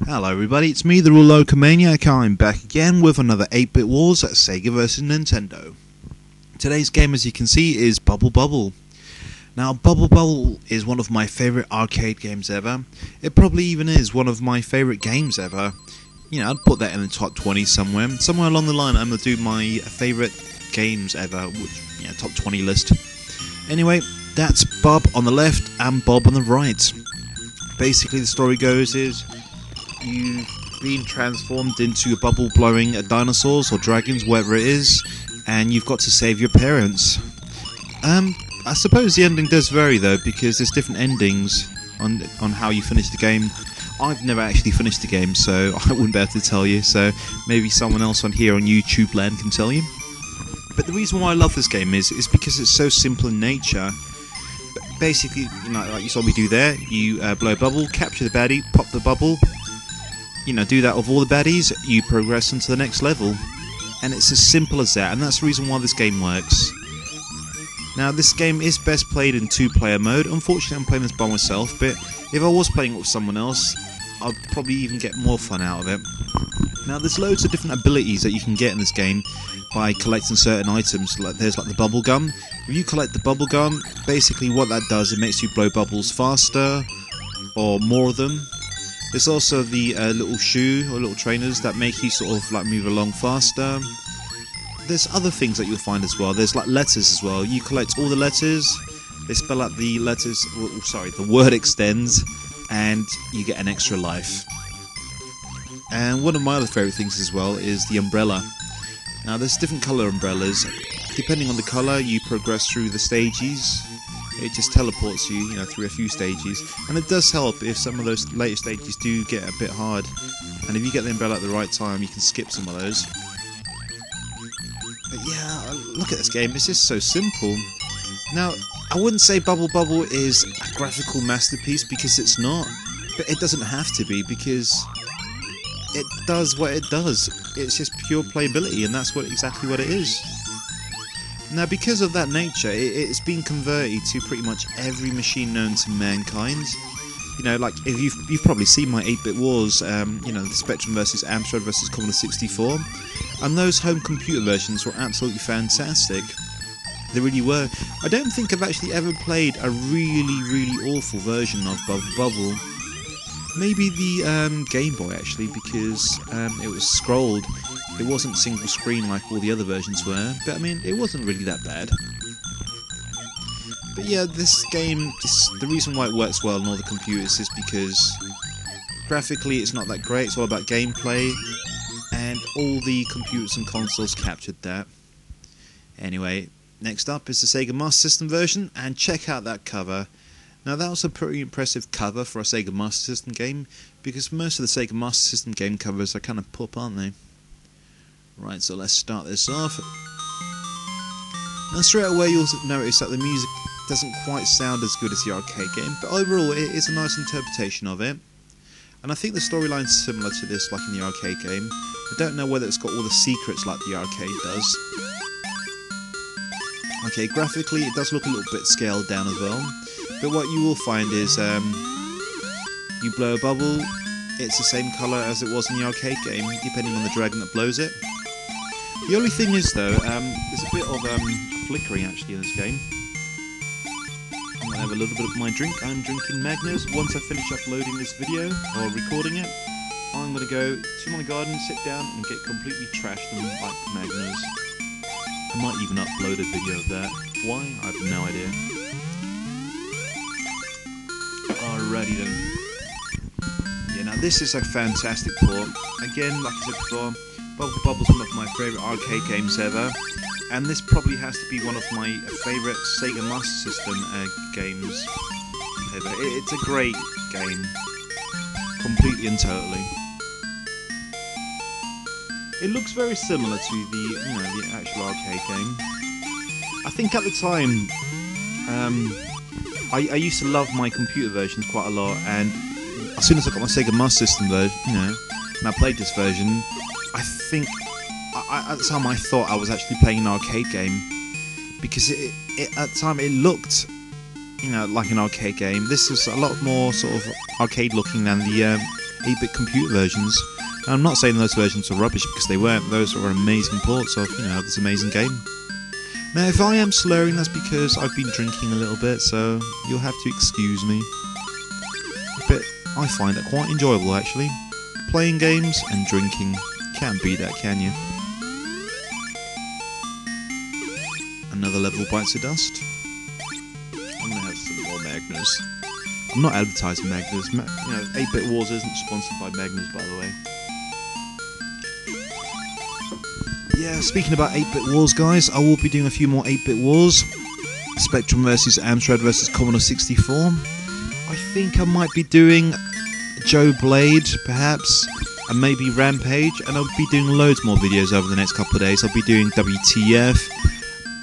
Hello everybody, it's me, the Rolocomaniac. I'm back again with another 8-Bit Wars at Sega vs Nintendo. Today's game, as you can see, is Bubble. Now, Bubble is one of my favourite arcade games ever. It probably even is one of my favourite games ever. You know, I'd put that in the top 20 somewhere. Somewhere along the line, I'm going to do my favourite games ever, which, top 20 list. Anyway, that's Bob on the left and Bob on the right. Basically, the story goes is you've been transformed into a bubble blowing dinosaurs or dragons, whatever it is, and you've got to save your parents. I suppose the ending does vary though, because there's different endings on how you finish the game. I've never actually finished the game, so I wouldn't be able to tell you, so maybe someone else on here on YouTube land can tell you. But the reason why I love this game is because it's so simple in nature. Basically, like you saw me do there, you blow a bubble, capture the baddie, pop the bubble, do that with all the baddies, you progress into the next level. And it's as simple as that, and that's the reason why this game works. Now, this game is best played in 2-player mode. Unfortunately, I'm playing this by myself, but if I was playing it with someone else, I'd probably even get more fun out of it. Now, there's loads of different abilities that you can get in this game by collecting certain items. There's the bubble gum. If you collect the bubble gum, basically what that does, it makes you blow bubbles faster, or more of them. There's also the little shoe, or little trainers, that make you sort of move along faster. There's other things that you'll find as well. There's letters as well. You collect all the letters, they spell out the letters, the word extends, and you get an extra life. And one of my other favourite things as well is the umbrella. Now, there's different colour umbrellas. Depending on the colour, you progress through the stages. It just teleports you, through a few stages. And it does help if some of those later stages do get a bit hard. And if you get the umbrella at the right time, you can skip some of those. But yeah, look at this game, it's just so simple. Now, I wouldn't say Bubble is a graphical masterpiece, because it's not. But it doesn't have to be, because it does what it does. It's just pure playability, and that's exactly what it is. Now, because of that nature, it's been converted to pretty much every machine known to mankind. If you've probably seen my 8-Bit Wars, the Spectrum versus Amstrad versus Commodore 64, and those home computer versions were absolutely fantastic. They really were. I don't think I've actually ever played a really awful version of Bubble. Maybe the Game Boy, actually, because it was scrolled. It wasn't single screen like all the other versions were, but I mean, it wasn't really that bad. But yeah, this game, the reason why it works well on all the computers is because graphically it's not that great, it's all about gameplay, and all the computers and consoles captured that. Anyway, next up is the Sega Master System version, and check out that cover. Now, that was a pretty impressive cover for a Sega Master System game, because most of the Sega Master System game covers are kind of poop, aren't they? Right, so let's start this off. Now, straight away you'll notice that the music doesn't quite sound as good as the arcade game, but overall it is a nice interpretation of it. And I think the storyline's similar to this, like in the arcade game. I don't know whether it's got all the secrets like the arcade does. Okay, graphically it does look a little bit scaled down as well. But what you will find is, you blow a bubble, it's the same colour as it was in the arcade game, depending on the dragon that blows it. The only thing is though, there's a bit of flickering actually in this game. I'm going to have a little bit of my drink. I'm drinking Magners. Once I finish uploading this video, or recording it, I'm going to go to my garden, sit down and get completely trashed and like Magners. I might even upload a video of that. Why? I have no idea. Alrighty then. Yeah, now this is a fantastic port. Again, like I said before, Bubble's one of my favourite arcade games ever, and this probably has to be one of my favourite Sega Master System games ever. It's a great game, completely and totally. It looks very similar to the actual arcade game. I think at the time, I used to love my computer versions quite a lot, and as soon as I got my Sega Master System version, and I played this version, I think at the time I thought I was actually playing an arcade game, because at the time it looked like an arcade game. This was a lot more sort of arcade looking than the 8-bit computer versions. And I'm not saying those versions are rubbish, because they weren't. Those are amazing ports of, this amazing game. Now, if I am slurring, that's because I've been drinking a little bit, so you'll have to excuse me. But I find it quite enjoyable, actually. Playing games and drinking. Can't beat that, can you? Another level bites the dust. I'm gonna have some more Magners. I'm not advertising Magners. 8-Bit Wars isn't sponsored by Magners, by the way. Yeah, speaking about 8-Bit Wars, guys, I will be doing a few more 8-Bit Wars. Spectrum versus Amstrad versus Commodore 64. I think I might be doing Joe Blade, perhaps, and maybe Rampage, and I'll be doing loads more videos over the next couple of days. I'll be doing WTF,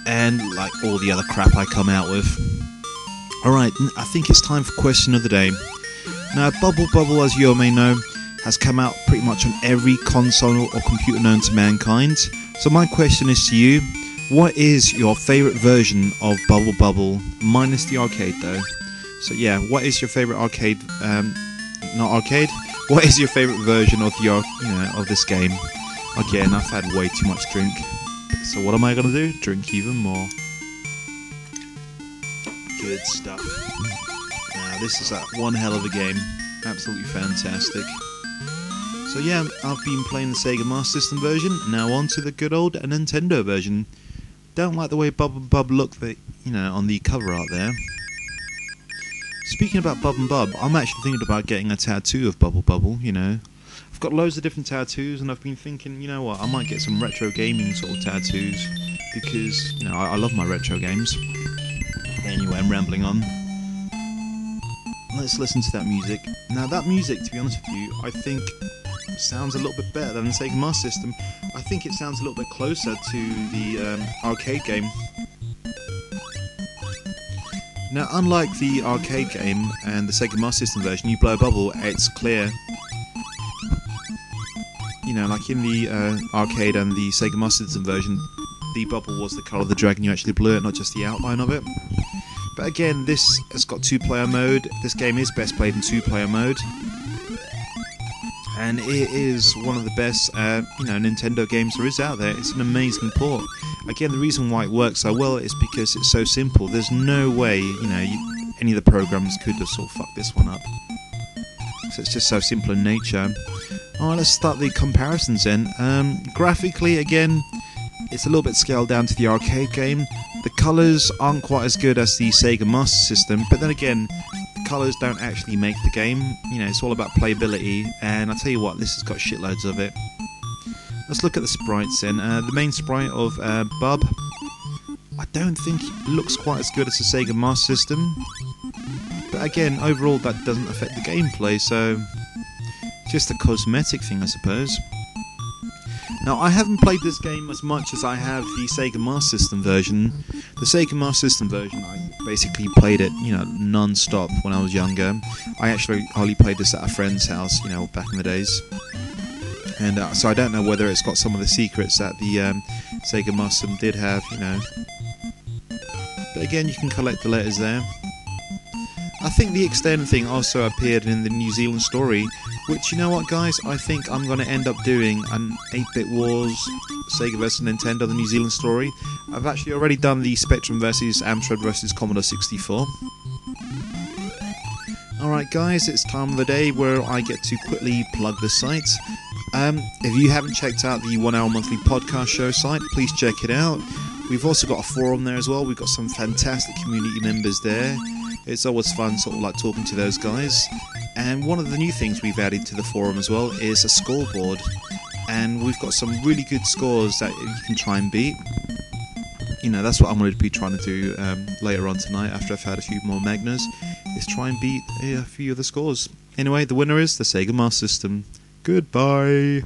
and like all the other crap I come out with. Alright, I think it's time for question of the day. Now, Bubble, as you all may know, has come out pretty much on every console or computer known to mankind. So my question is to you, what is your favourite version of Bubble, minus the arcade though? So yeah, what is your favourite arcade, not arcade? What is your favourite version of the of this game? Again, I've had way too much drink. So what am I going to do? Drink even more. Good stuff. Now this is one hell of a game. Absolutely fantastic. So yeah, I've been playing the Sega Master System version, now on to the good old Nintendo version. Don't like the way Bub look on the cover art there. Speaking about Bub, I'm actually thinking about getting a tattoo of Bubble, I've got loads of different tattoos, and I've been thinking, you know what, I might get some retro gaming sort of tattoos, because, I love my retro games. Anyway, I'm rambling on. Let's listen to that music. Now that music, to be honest with you, I think sounds a little bit better than the Sega Master System. I think it sounds a little bit closer to the arcade game. Now, unlike the arcade game and the Sega Master System version, you blow a bubble, it's clear. Like in the arcade and the Sega Master System version, the bubble was the colour of the dragon, you actually blew it, not just the outline of it. But again, this has got 2-player mode. This game is best played in 2-player mode. And it is one of the best, Nintendo games there is out there. It's an amazing port. Again, the reason why it works so well is because it's so simple. There's no way, any of the programs could have sort of fucked this one up. So it's just so simple in nature. Alright, let's start the comparisons then. Graphically, again, it's a little bit scaled down to the arcade game. The colours aren't quite as good as the Sega Master System, but then again, the colours don't actually make the game. It's all about playability, and I'll tell you what, this has got shitloads of it. Let's look at the sprites then. The main sprite of Bub, I don't think it looks quite as good as the Sega Master System, but again, overall that doesn't affect the gameplay, so just a cosmetic thing, I suppose. Now, I haven't played this game as much as I have the Sega Master System version. The Sega Master System version, I basically played it, non-stop when I was younger. I actually only played this at a friend's house, back in the days. And so I don't know whether it's got some of the secrets that the Sega Master System did have, But again, you can collect the letters there. I think the extended thing also appeared in the New Zealand story, which, you know what, guys, I think I'm going to end up doing an 8-Bit Wars Sega vs Nintendo, the New Zealand story. I've actually already done the Spectrum versus Amstrad versus Commodore 64. Alright guys, it's time of the day where I get to quickly plug the site. If you haven't checked out the 1 Hour Monthly Podcast Show site, please check it out. We've also got a forum there as well. We've got some fantastic community members there. It's always fun sort of like talking to those guys. And one of the new things we've added to the forum as well is a scoreboard. And we've got some really good scores that you can try and beat. That's what I'm going to be trying to do later on tonight after I've had a few more Magners, is try and beat a few of the scores. Anyway, the winner is the Sega Master System. Goodbye.